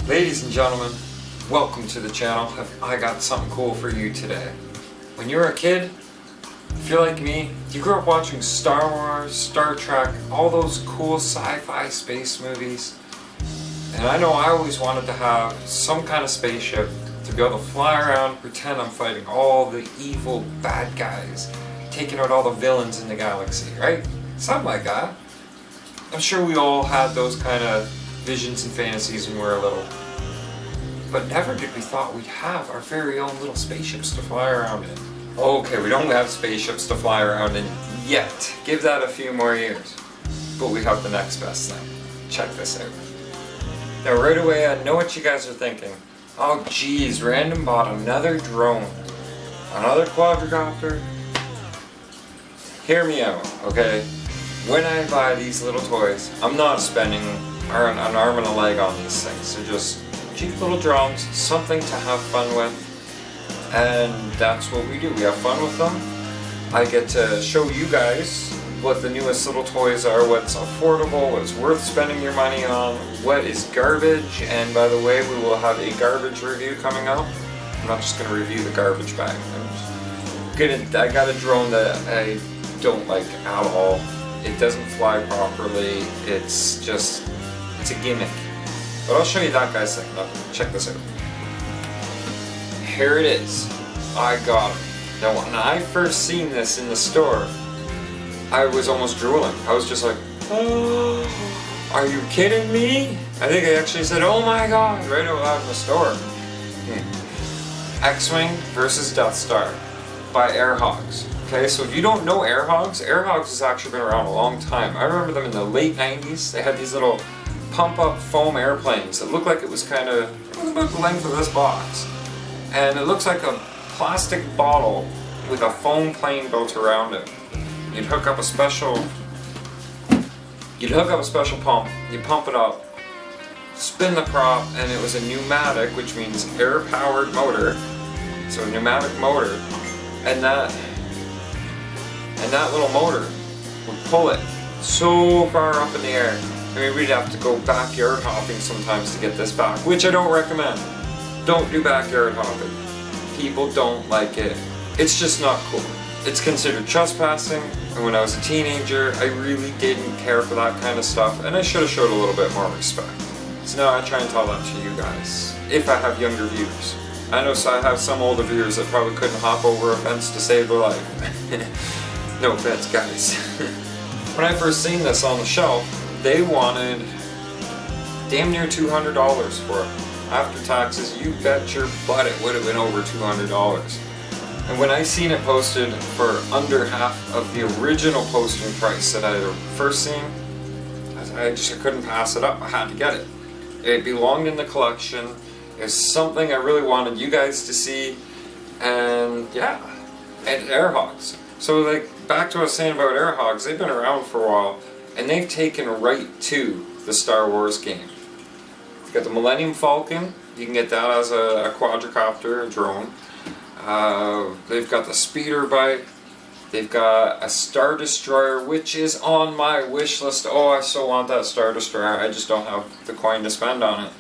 Ladies and gentlemen, welcome to the channel. I got something cool for you today. When you were a kid, if you're like me, you grew up watching Star Wars, Star Trek, all those cool sci-fi space movies. And I know I always wanted to have some kind of spaceship to be able to fly around and pretend I'm fighting all the evil bad guys, taking out all the villains in the galaxy, right? Something like that. I'm sure we all had those kind of visions and fantasies when we were little. But never did we thought we'd have our very own little spaceships to fly around in. Okay, we don't have spaceships to fly around in yet. Give that a few more years. But we have the next best thing. Check this out. Now right away I know what you guys are thinking. Oh geez, Random bought another drone. Another quadricopter. Hear me out, okay? When I buy these little toys, I'm not spending an arm and a leg on these things. They're just cheap little drones, something to have fun with, and that's what we do. We have fun with them. I get to show you guys what the newest little toys are, what's affordable, what's worth spending your money on, what is garbage, and by the way, we will have a garbage review coming up. I'm not just going to review the garbage bag. I got a drone that I don't like at all. It doesn't fly properly. It's a gimmick. But I'll show you that guy's thing. Now, check this out. Here it is. I got it. Now when I first seen this in the store, I was almost drooling. I was just like, oh, are you kidding me? I think I actually said, oh my god, right out loud in the store. X-Wing versus Death Star by AirHogs. Okay, so if you don't know AirHogs, AirHogs has actually been around a long time. I remember them in the late 90s. They had these little pump-up foam airplanes that looked like it was about the length of this box. And it looks like a plastic bottle with a foam plane built around it. You'd hook up a special pump, you pump it up, spin the prop, and it was a pneumatic, which means air-powered motor. So a pneumatic motor, and that little motor would pull it so far up in the air. I mean, we'd have to go backyard hopping sometimes to get this back, which I don't recommend. Don't do backyard hopping. People don't like it. It's just not cool. It's considered trespassing, and when I was a teenager, I really didn't care for that kind of stuff, and I should have showed a little bit more respect. So now I try and tell that to you guys, if I have younger viewers. I know I have some older viewers that probably couldn't hop over a fence to save their life. No offense, guys. When I first seen this on the shelf, they wanted damn near $200 for it. After taxes, you bet your butt it would have been over $200. And when I seen it posted for under half of the original posting price that I had first seen, I couldn't pass it up. I had to get it. It belonged in the collection. It was something I really wanted you guys to see, and yeah, and AirHogs. So like, back to what I was saying about AirHogs, they've been around for a while, and they've taken right to the Star Wars game. You've got the Millennium Falcon, you can get that as a quadricopter, a drone. They've got the speeder bike, they've got a Star Destroyer, which is on my wish list. Oh, I so want that Star Destroyer, I just don't have the coin to spend on it.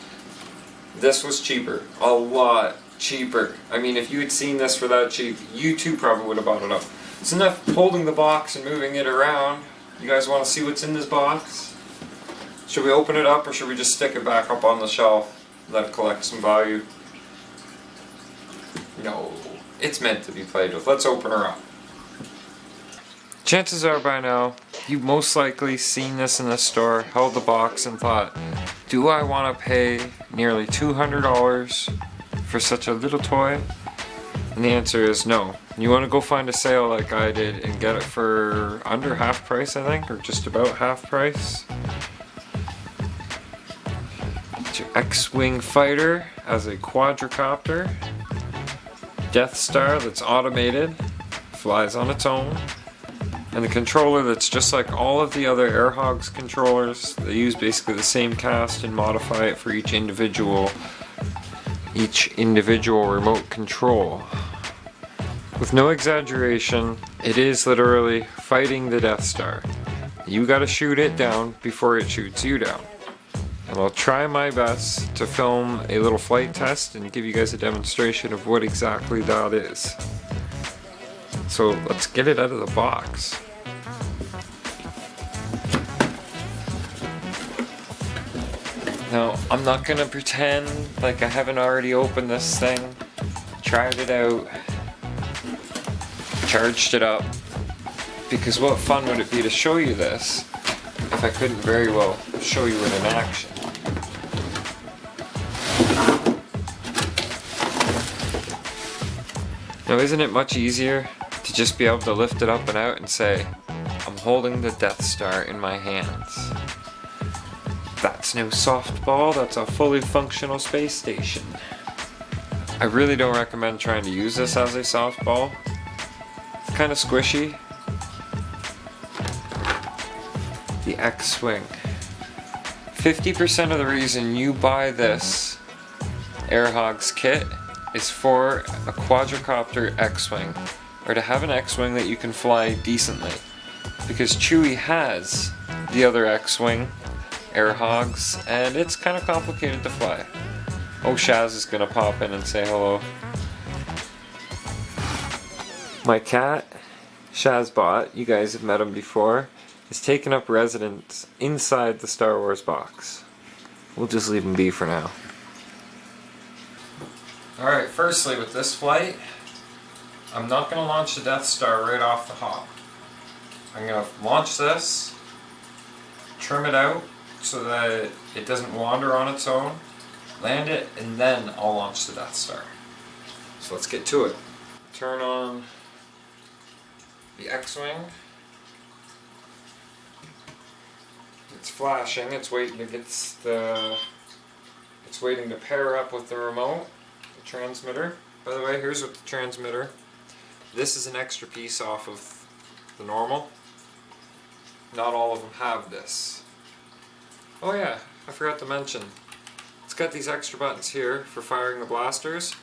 This was cheaper, a lot cheaper. I mean, if you had seen this for that cheap, you too probably would have bought it up. It's enough holding the box and moving it around. You guys want to see what's in this box? Should we open it up, or should we just stick it back up on the shelf, let it collect some value? No, it's meant to be played with. Let's open her up. Chances are by now, you've most likely seen this in the store, held the box and thought, do I want to pay nearly $200 for such a little toy? And the answer is no. You want to go find a sale like I did and get it for under half price, I think, or just about half price. It's your X-Wing fighter as a quadricopter. Death Star that's automated, flies on its own. And the controller that's just like all of the other AirHogs controllers. They use basically the same cast and modify it for each individual remote control. With no exaggeration, it is literally fighting the Death Star. You gotta shoot it down before it shoots you down. And and I'll try my best to film a little flight test and give you guys a demonstration of what exactly that is. So let's get it out of the box. Now, I'm not gonna pretend like I haven't already opened this thing, tried it out, charged it up, because what fun would it be to show you this if I couldn't very well show you it in action. Now, isn't it much easier to just be able to lift it up and out and say, I'm holding the Death Star in my hands. That's no softball, that's a fully functional space station. I really don't recommend trying to use this as a softball. It's kind of squishy. The X-Wing. 50% of the reason you buy this AirHogs kit is for a quadricopter X-Wing, or to have an X-Wing that you can fly decently. Because Chewie has the other X-Wing, AirHogs, and it's kind of complicated to fly. Oh, Shaz is gonna pop in and say hello. My cat, Shazbot, you guys have met him before, is taking up residence inside the Star Wars box. We'll just leave him be for now. Alright, firstly with this flight, I'm not going to launch the Death Star right off the hop. I'm going to launch this, trim it out so that it doesn't wander on its own, land it, and then I'll launch the Death Star. So let's get to it. Turn on the X-Wing. It's flashing, it's waiting to pair up with the remote, the transmitter. By the way, here's what the transmitter. This is an extra piece off of the normal. Not all of them have this. Oh yeah, I forgot to mention. It's got these extra buttons here for firing the blasters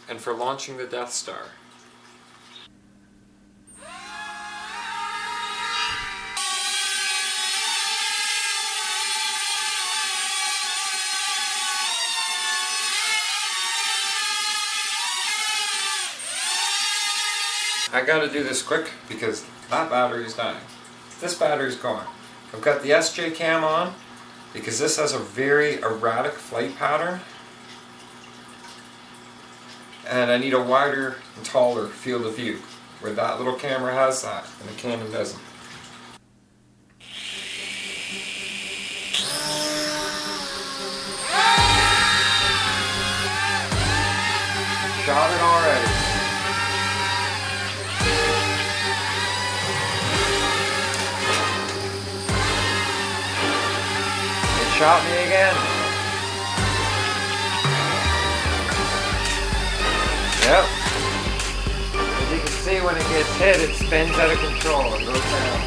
and for launching the Death Star. I gotta do this quick because that battery's dying. This battery's gone. I've got the SJ cam on because this has a very erratic flight pattern and I need a wider and taller field of view where that little camera has that and the Canon doesn't. Shot it already. Shot me again. Yep. As you can see, when it gets hit, it spins out of control and goes down.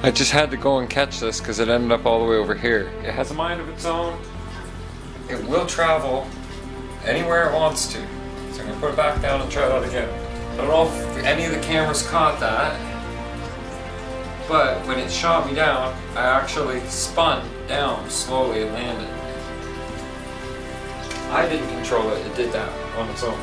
I just had to go and catch this because it ended up all the way over here. It has a mind of its own. It will travel anywhere it wants to. So I'm going to put it back down and try that again. I don't know if any of the cameras caught that. But when it shot me down, I actually spun down slowly and landed. I didn't control it, it did that on its own.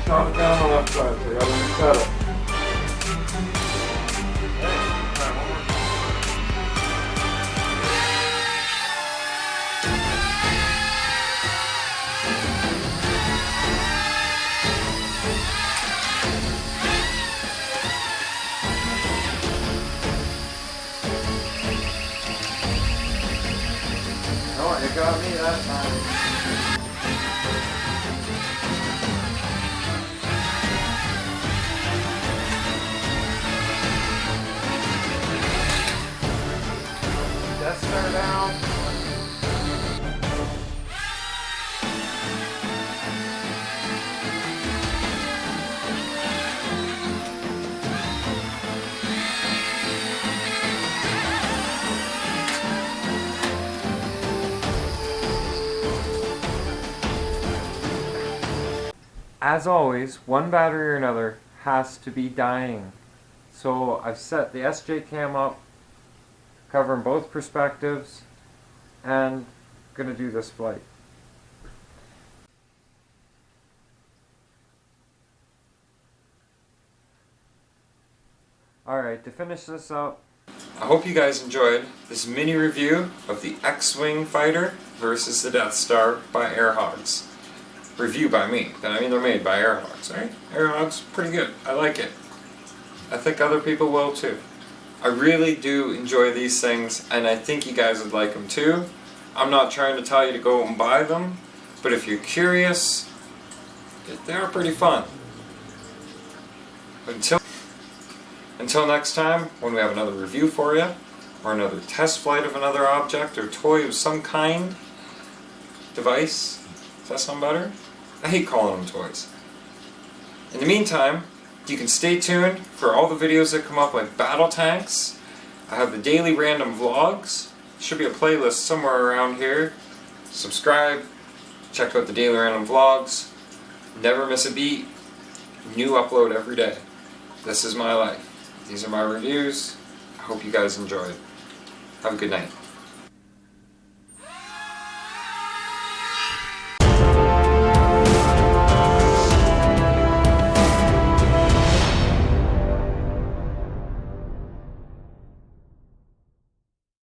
Shot it down on the left side, so you gotta reset it. Oh, it got me that time. as always, one battery or another has to be dying. So I've set the SJ cam up, covering both perspectives, and gonna do this flight. Alright, to finish this up, I hope you guys enjoyed this mini review of the X-Wing fighter versus the Death Star by AirHogs. Review by me. I mean, they're made by AirHogs, right? AirHogs, pretty good. I like it. I think other people will too. I really do enjoy these things, and I think you guys would like them too. I'm not trying to tell you to go and buy them, but if you're curious, they are pretty fun. Until next time, when we have another review for you, or another test flight of another object or toy of some kind, device, does that sound better? I hate calling them toys. In the meantime, you can stay tuned for all the videos that come up like battle tanks. I have the daily random vlogs. Should be a playlist somewhere around here. Subscribe, check out the daily random vlogs. Never miss a beat. New upload every day. This is my life. These are my reviews. I hope you guys enjoyed. Have a good night.